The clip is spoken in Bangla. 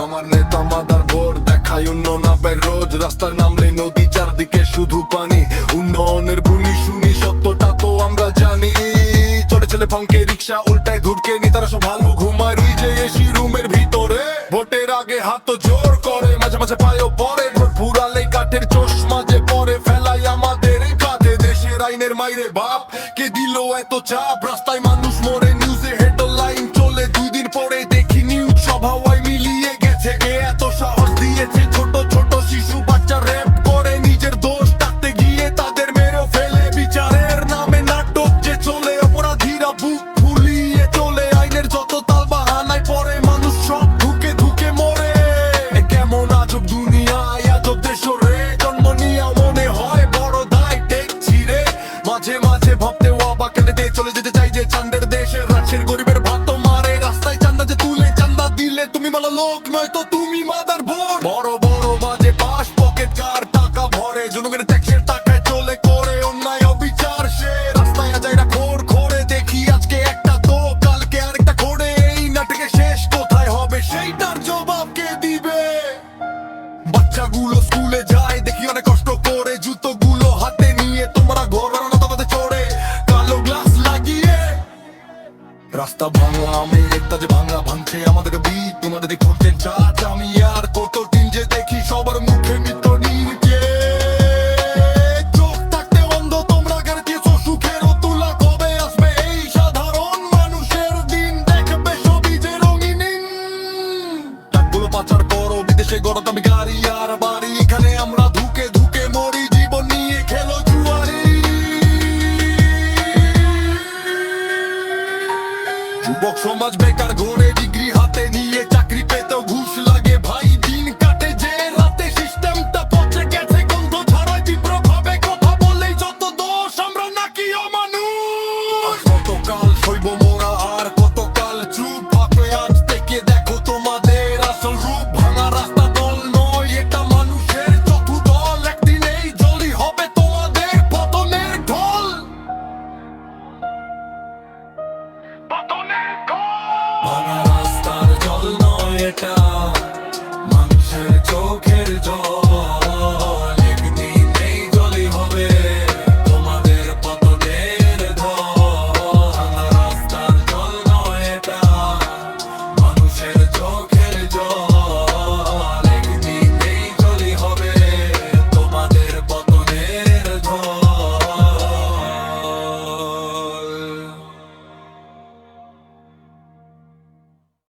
আমার নেতা মাদার বোর্ড দেখায় উন্নয়ন আবার রোজ রাস্তায় নামলে নদী চারদিকে শুধু পানি উন্নয়নের গুলি শুনি সত্যটা তো আমরা জানি চলে চলে ফাঙ্কে রিক্সা উল্টায় ধুরকে নি তারা সব ভালো ঘুমায় রুই যে এসি রুমের ভিতরে ভোটের আগে হাত জোর করে মাঝে মাঝে পায়ও পরে ভোট ফুরালে কাঠের চশমা যে পরে ফেলাই আমাদের কাঁধে দেশের আইনের মাইরে বাপ কে দিল এত চাপ রাস্তায় মানুষ মরে নিউজে হেডলাইন চলে 2 দিন পরে দেখি নিউজ সব হাওয়ায় মিলিয়ে গেছে কে এত সাহস দিয়েছে ছোট ছোট শিশু বাচ্চা র‍্যাপ করে নিজের দোষ ডাকতে গিয়ে তাদের মেরে ফেলে বিচারের নামে নাটক যে চলে অপরাধীরা বুক ফুলিয়ে চলে আইনের যত তাল বাহানায় পরে মানুষ সব ধুকে ধুকে মরে কেমন আজব দুনিয়ায় আজব দেশরে জন্ম নিয়ে মনে হয় বড় দায় দেখছি রে মাঝে মাঝে ভাবতে অবাক কেন দিয়ে চলে যেতে চাই যে চাঁদের দেশে রাশের গরিবের ভাত মারে রাস্তায় চান্দা যে তুলে চান্দা দিলে তুমি মালা লোক নয় তো তুমি মাদার বোর্ড বড় বড় বাজে পাশ পকেট কার টাকা ভরে জনগণের